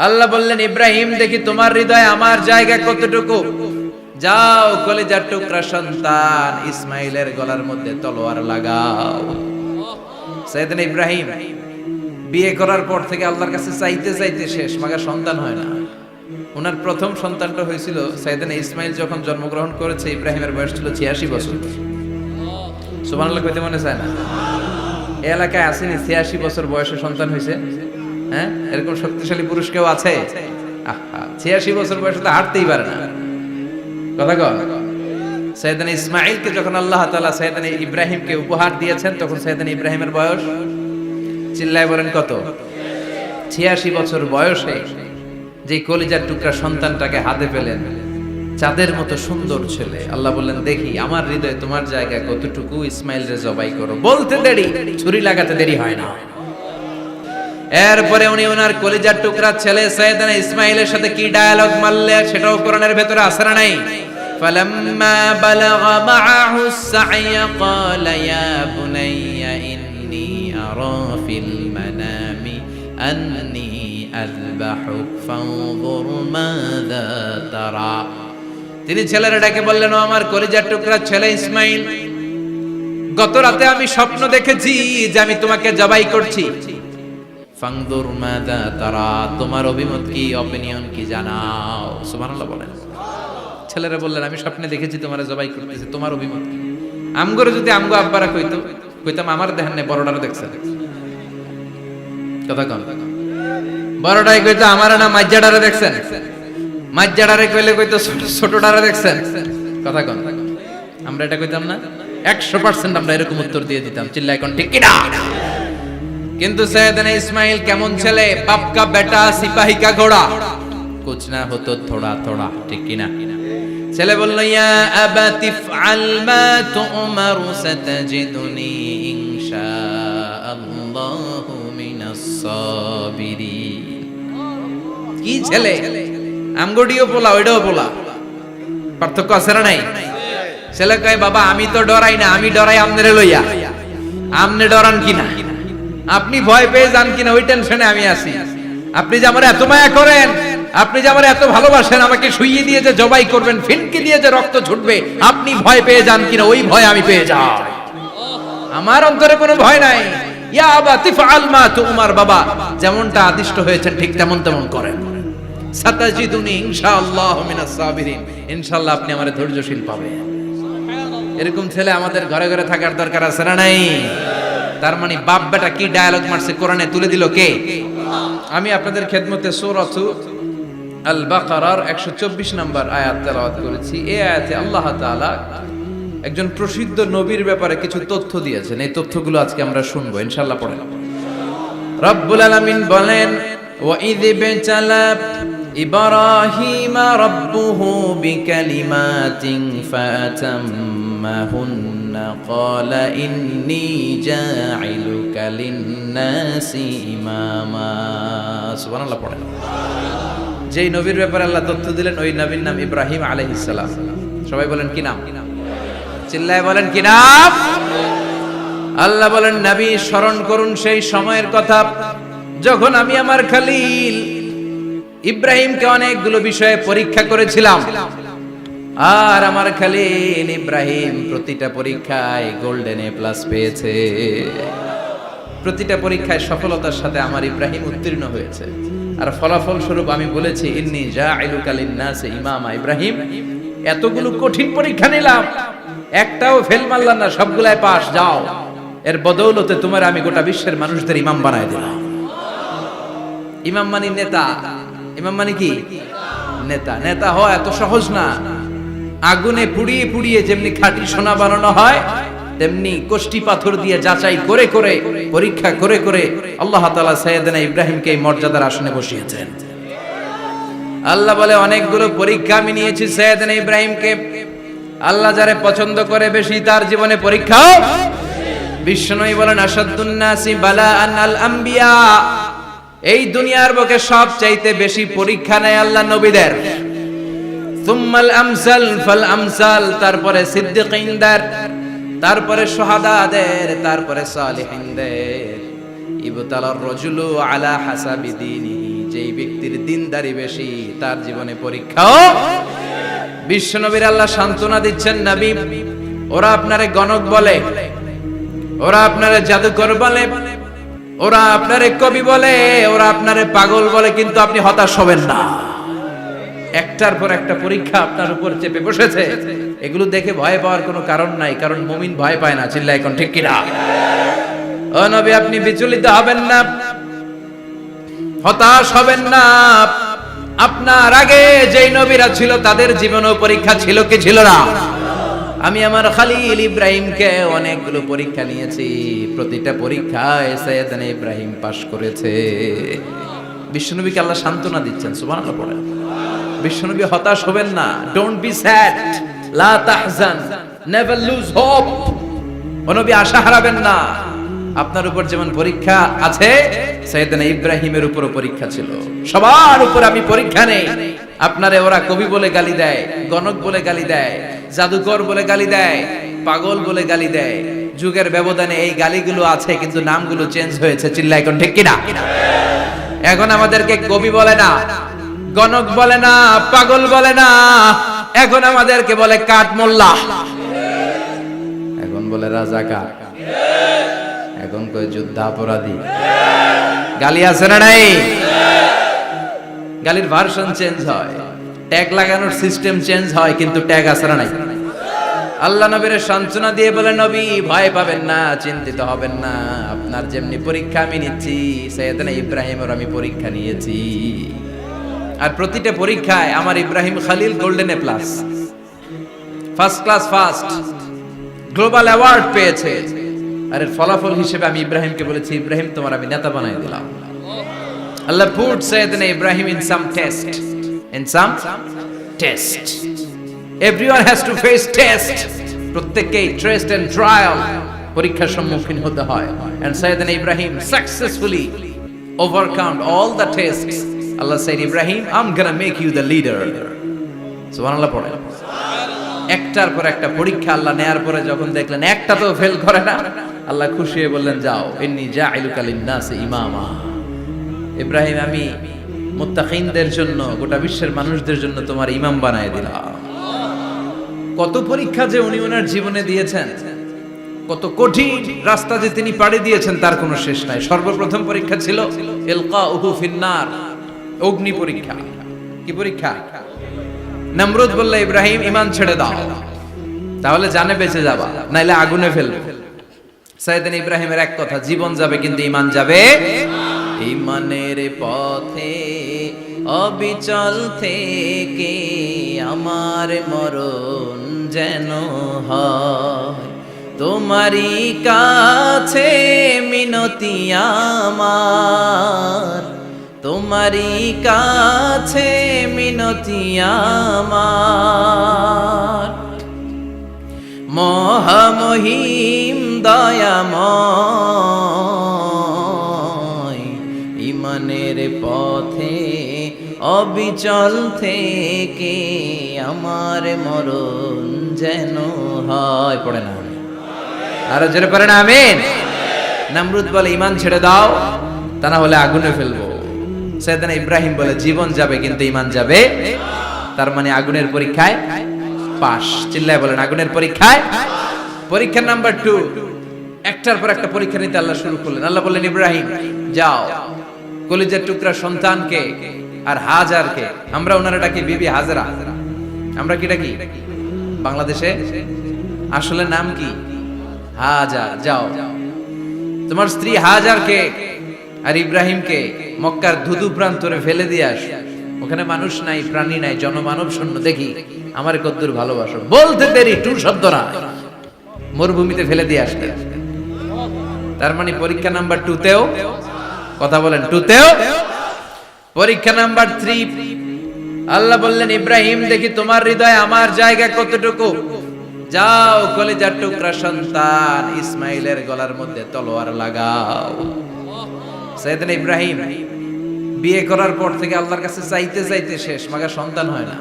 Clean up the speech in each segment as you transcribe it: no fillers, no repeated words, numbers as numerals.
আল্লাহ বললেন, ইব্রাহিম দেখি তোমার হৃদয়ে আমার জায়গা কতটুকু, যাও কলিজার টুকরা সন্তান ইসমাইলের গলার মধ্যে তলোয়ার লাগাও। সাইয়েদনা ইব্রাহিম বিয়ে করার পর থেকে আল্লাহর কাছে চাইতে চাইতে শেষ, মাগা সন্তান হয় না। ওনার প্রথম সন্তানটা হয়েছিল সাইয়েদনা ইসমাইল যখন জন্মগ্রহণ করেছে, ইব্রাহিমের বয়স ছিল 86 বছর। সুবহানাল্লাহ কইতে মনে চায় না? এই এলাকায় আসেনি 86 বছর বয়সে সন্তান হয়েছে? হ্যাঁ, এরকম শক্তিশালী পুরুষ কেউ আছে? 86 বছর বয়সে তো হাঁটতেই পারে না। কথা কর। সাইয়েদনা ইসমাইলকে যখন আল্লাহ তাআলা সাইয়েদনা ইব্রাহিমকে উপহার দিয়েছেন, তখন সাইয়েদনা ইব্রাহিমের বয়স, চিল্লায় বলেন কত? 86 বছর বয়সে যে কলিজার টুকরা সন্তানটাকে হাতে পেলেন, চাঁদের মতো সুন্দর ছেলে। আল্লাহ বললেন, দেখি আমার হৃদয়ে তোমার জায়গা কতটুকু, ইসমাইলরে জবাই করো। বলতে দেরি, ছুরি লাগাতে দেরি হয় না। এরপরে উনি ওনার কলিজার টুকরা ছেলে সাইয়েদনা ইসমাইলের সাথে কি ডায়ালগ মারলে সেটাও কোরআনের ভেতরে আছে না নাই? ফালাম্মা বালাগা মাআহু সাইয়া ক্বালা ইয়া বুনাইয়া ইন্নী আরা ফিল মানামি আন্নী আযবাহুক ফানজুর মাযা তারা। তিনি ছেলেরা ডেকে বললেন, ও আমার কলিজার টুকরা ছেলে ইসমাইল, গত রাতে আমি স্বপ্ন দেখেছি যে আমি তোমাকে জবাই করছি। ফানজুর মাযা তারা, তোমার অভিমত কি, অপিনিয়ন কি জানাও। সুবহানাল্লাহ বলেন। ছেলেরা বললেন, আমি স্বপ্নে দেখেছি তোমারে জবাই করতেছি, তোমার অভিমত কি? আমগরে যদি আমগো আব্বারা কইতাম আমার দেখেন না, বড়টারে দেখছেন। কথা কন। বড়টাই কইতো আমার না মাজ্জাডারে দেখছেন, মাজ্জাডারে কইলে কইতো ছোটটারে দেখছেন। কথা কন। আমরা এটা কইতাম না? 100% আমরা এরকম উত্তর দিয়ে দিতাম। চিল্লায় কোন ঠিক কিনা? কিন্তু সাইয়েদনা ইসমাইল কেমন ছেলে, বাপ কা বেটা সিপাহি কা ঘোড়া, কুছ না হতো থোড়া থোড়া, ঠিক কিনা? ছেলে বলল, ইয়া আবাতি ফআল মা তুমারু সাতাজিদুনি ইনশাআল্লাহু মিনাস সাবিরিন। কি ছেলে, আমগডিও পোলা ওইটাও পোলা, পার্থক্য আছে না নাই? ছেলে কয়, বাবা আমি তো ডরাই না, আমি ডরাই আমনেরে লইয়া। আমনে ডরান কিনা, আপনি ভয় পেয়ে যান কিনা ওই টেনশনে আমি আছি। আপনি যে আমার এত মায়া করেন, আপনি যে আমার এত ভালোবাসেন, আমাকে শুইয়ে দিয়ে যে জবাই করবেন, ফিনকি দিয়ে যে রক্ত ছুটবে, আপনি ভয় পেয়ে যান কিনা ওই ভয় আমি পেয়ে যাই। আমার অন্তরে কোনো ভয় নাই। ইয়া আবাতি ফাআল মা তুমার, বাবা যেমনটা আদিষ্ট হয়েছেন ঠিক তেমন তেমন করেন। সাতাজিদুনি ইনশাআল্লাহু মিনাস সাবিরিন, ইনশাআল্লাহ আপনি আমারে ধৈর্যশীল পাবেন। এরকম ছেলে আমাদের ঘরে ঘরে থাকার দরকার আছে না নাই? তার মানে বাপ বেটা কি ডায়ালগ মারছে কোরআনে তুলে দিল কে? আমি আপনাদের খেদমতে সূরাত আল বাকারার 124 নম্বর আয়াত তেলাওয়াত করেছি। এই আয়াতে আল্লাহ তাআলা একজন প্রসিদ্ধ নবীর ব্যাপারে কিছু তথ্য দিয়েছেন। এই তথ্যগুলো আজকে আমরা শুনবো ইনশাআল্লাহ। পড়েন। রব্বুল আলামিন বলেন, ওয়া ইয বিতালা ইব্রাহিমা রাব্বুহু বিকালিমাতিন ফাতাম্মাহুন্না ক্বালা ইন্নী জাইলুকা লিন-নাসি ইমামা। সুবহানাল্লাহ পড়েন। যেই নবীর ব্যাপারে আল্লাহ তথ্য দিলেন ওই নবীর নাম ইব্রাহিম আলাইহিস সালাম। সবাই বলেন কি নাম? চিল্লায় বলেন কি নাম? আল্লাহ বলেন, নবী স্মরণ করুন সেই সময়ের কথা যখন আমি আমার খলিল ইব্রাহিমকে অনেকগুলো বিষয়ে পরীক্ষা করেছিলাম, আর আমার খলিল ইব্রাহিম প্রতিটা পরীক্ষায় গোল্ডেন এ প্লাস পেয়েছে। প্রতিটা পরীক্ষায় সফলতার সাথে আমার ইব্রাহিম উত্তীর্ণ হয়েছে। আর ফলাফল স্বরূপ আমি বলেছি, ইন্নী জাইলুকা লিন-নাসি ইমামা। ইব্রাহিম এতগুলো কঠিন পরীক্ষা নিলাম, একটাও ফেল মারলাম না, সবগুলাই পাস। যাও, এর বদৌলতে তোমার আমি গোটা বিশ্বের মানুষদের ইমাম বানায় দিলাম। ইমাম মানে নেতা। ইমাম মানে কি? নেতা। নেতা হওয়া এত সহজ না। আগুনে পুড়িয়ে পুড়িয়ে যেমনি খাঁটি সোনা বানানো হয়, তেমনি কষ্টি পাথর দিয়ে যাচাই করে করে পরীক্ষা করে করে আল্লাহ তাআলা সাইয়েদনা ইব্রাহিমকে এই মর্যাদার আসনে বসিয়েছেন। আল্লাহ বলে, অনেকগুলো পরীক্ষা আমি নিয়েছি সাইয়েদনা ইব্রাহিমকে। আল্লাহ যারে পছন্দ করে বেশি তার জীবনে পরীক্ষাও। বিশ্বনবী বলেন, আশাদ্দুন নাসি বালাআন আল আম্বিয়া। এই দুনিয়ার বুকে সবচাইতে বেশি পরীক্ষা নেয় আল্লাহ নবীদের। সুম্মাল আমসাল ফাল আমসাল, তারপরে সিদ্দিকিনদের, তারপরে শুহাদাদের, তারপরে সালিহিনদের। ইবতালার রাজুলু আলা হাসাবি দীনিহি, যেই ব্যক্তির দিনদারি বেশি তার জীবনে পরীক্ষাও। বিশ্বনবীর আল্লাহ সান্ত্বনা দিচ্ছেন, নবী ওরা আপনারে গণক বলে, ওরা আপনারে জাদুকর বলে, ওরা আপনারে কবি বলে, ওরা আপনারে পাগল বলে, কিন্তু আপনি হতাশ হবেন না। একটার পর একটা পরীক্ষা আপনার উপর চেপে বসেছে, এগুলো দেখে ভয় পাওয়ার কোনো কারণ নাই, কারণ মুমিন ভয় পায় না। চিল্লায় এখন ঠিক কিনা? ও নবী আপনি বিচলিত হবেন না, হতাশ হবেন না। আপনার আগে যেই নবীরা ছিল তাদের জীবনেও পরীক্ষা ছিল কি ছিল না? আমি আমার খলিল ইব্রাহিমকে অনেকগুলো পরীক্ষা নিয়েছি, প্রতিটা পরীক্ষায় সাইয়েদনা ইব্রাহিম পাশ করেছে। বিশ্বনবীকে আল্লাহ সান্ত্বনা দিচ্ছেন, সুবহানাল্লাহ পড়ে। বিশ্বনবী হতাশ হবেন না, ডোন্ট বি স্যাড, লা তাহজান, নেভার লুজ হোপ। ও নবী আশা হারাবেন না। আপনার উপর যেমন পরীক্ষা আছে, সাইয়েদনা ইব্রাহিমের উপরও পরীক্ষা ছিল। সবার উপর আমি পরীক্ষা নেই। আপনারে ওরা কবি বলে গালি দেয়, গণক বলে গালি দেয়, জাদুকর বলে গালি দেয়, পাগল বলে গালি দেয়। যুগের ব্যবধানে এই গালিগুলো আছে, কিন্তু নামগুলো চেঞ্জ হয়েছে। চিল্লায় এখন ঠিক কিনা? এখন আমাদেরকে কবি বলে না, গণক বলে না, পাগল বলে না, এখন আমাদেরকে বলে কাঠ মোল্লা, এখন বলে রাজাকার, এখন কই যুদ্ধাপরাধী। গালি আছে না নাই? গালির ভার্সন চেঞ্জ হয়, ট্যাগ লাগানোর সিস্টেম চেঞ্জ হয়, কিন্তু ট্যাগ আছে না নাই? আল্লাহ নবীর সান্ত্বনা দিয়ে বলে, নবী ভয় পাবেন না, চিন্তিত হবেন না। আপনার যেমনি পরীক্ষা আমি নিচ্ছি, সাইয়েদনা ইব্রাহিমের আমি পরীক্ষা নিয়েছি। আর প্রতিটা পরীক্ষায় আমার Ibrahim Khalil golden A plus, first class first, global award পেয়েছে। আর এর ফলাফল হিসেবে আমি ইব্রাহিমকে বলেছি, ইব্রাহিম তোমার আমি নেতা বানাই দিলাম। আল্লাহ put Sayyidina Ibrahim in some test, in some test. Everyone has to face test. প্রত্যেককেই টেস্ট এন্ড ট্রায়াল, পরীক্ষার সম্মুখীন হতে হয়। And Sayyidina Ibrahim successfully overcome all the tests. Allah said, Ibrahim, I'm gonna make you the leader. সুবহানাল্লাহ পড়ে। একটার পর একটা পরীক্ষা আল্লাহ নেয়ার পরে যখন দেখলেন একটা তো ফেল করে না, আল্লাহ খুশি হয়ে বললেন, যাও, ইন্নী জাইলুকা লিন-নাসি ইমামা। ইব্রাহিম আমি মুত্তাকিনদের জন্য, গোটা বিশ্বের মানুষদের জন্য তোমার ইমাম বানায় দিলাম। কত পরীক্ষা যে উনি ওনার জীবনে দিয়েছেন, কত কঠিন রাস্তা যে তিনি পাড়ি দিয়েছেন তার কোনো শেষ নাই। সর্বপ্রথম পরীক্ষা ছিল ইলকাউহু ফিন্নার, অগ্নি পরীক্ষা। কি পরীক্ষা? নমরুদ বলল, ইব্রাহিম ঈমান ছেড়ে দাও, তাহলে জানে বেঁচে যাবা, নাইলে আগুনে ফেলবে। সাইয়েদনা ইব্রাহিমের এক কথা, জীবন যাবে কিন্তু ঈমান যাবে। ঈমানের পথে অবিচল থেকে আমার মরণ যেন হয়, তোমারই কাছে মিনতি আমার, তোমারই কাছে মিনতি আমার। মহামহিম দয়াময়, ঈমানের পথে অবিচল থেকে আমার মরণ যেন হয়। পড়ে না আরো জোরে পড়ে না আমিন। নমরুদ বলে, ঈমান ছেড়ে দাও, তা না হলে আগুনে ফেলবো। সাইয়েদনা ইব্রাহিম বলে, জীবন যাবে কিন্তু ঈমান যাবে। তার মানে আগুনের পরীক্ষায় পাস। চিল্লায় বলেন, আগুনের পরীক্ষায়। পরীক্ষা নাম্বার 2, একটার পর একটা পরীক্ষা নিতে আল্লাহ শুরু করলেন। আল্লাহ বললেন, ইব্রাহিম যাও, কলিজার টুকরা সন্তানকে আর হাজারকে, আমরা ওনারা ডাকি বিবি হাজরা, আমরা কি ডাকি বাংলাদেশে, আসলে নাম কি হাজার, যাও তোমার স্ত্রী হাজারকে আর ইব্রাহিমকে মক্কার ধুধু প্রান্তরে ফেলে দিয়ে আস। ওখানে মানুষ নাই, প্রাণী নাই, জনমানব শূন্য। দেখি আমার কদ্দুর ভালোবাসো। বলতে দেরি, টু শব্দ না, মরুভূমিতে ফেলে দিয়ে আসতে। তার মানে পরীক্ষা নাম্বার 2 তেও, কথা বলেন, 2 তেও। পরীক্ষা নাম্বার 3, আল্লাহ বললেন, ইব্রাহিম দেখি তোমার হৃদয়ে আমার জায়গা কতটুকু, যাও কলিজার টুকরা সন্তান ইসমাইলের গলার মধ্যে তলোয়ার লাগাও। সাইয়েদনা ইব্রাহিম বিয়ে করার পর থেকে আল্লাহর কাছে চাইতে চাইতে শেষ, মাগা সন্তান হয় না।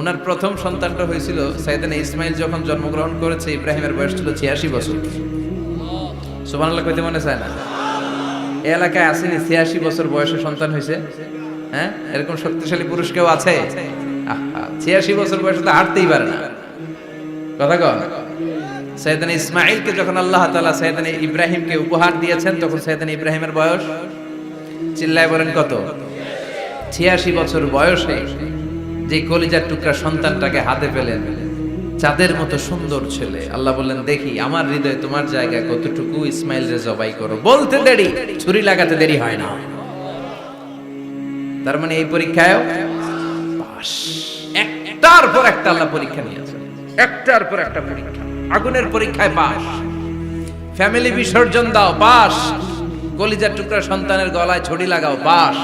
ওনার প্রথম সন্তানটা হয়েছিল সাইয়েদনা ইসমাইল যখন জন্মগ্রহণ করেছে, ইব্রাহিমের বয়স ছিল 86 বছর। সুবহানাল্লাহ কইতে মনে চায় না? এই এলাকায় আসেনি 86 বছর বয়সে সন্তান হয়েছে? হ্যাঁ, এরকম শক্তিশালী পুরুষ কেউ আছে? 86 বছর বয়সে তো হাঁটতেই পারে না। কথা কন। সৈয়দনা ইসমাঈলকে যখন আল্লাহ তাআলা সৈয়দনা ইব্রাহিমকে উপহার দিয়েছেন, তখন সৈয়দনা ইব্রাহিমের বয়স, চিল্লায় বলেন কত? 86 বছর বয়সে যে কলিজার টুকরা সন্তানটাকে হাতে পেলেন, চাঁদের মতো সুন্দর ছেলে। আল্লাহ বললেন, দেখি আমার হৃদয়ে তোমার জায়গা কতটুকু, ইসমাইল রে জবাই করো। বলতে দেরি, ছুরি লাগাতে দেরি হয় না। তার মানে এই পরীক্ষায় পাস। একটার পর একটা আল্লাহ পরীক্ষা নিয়েছে, একটার পর একটা পরীক্ষা। আগুনের পরীক্ষায় পাস, ফ্যামিলি বিসর্জন দাও পাস, কলিজার টুকরা সন্তানের গলায় ছড়ি লাগাও পাস,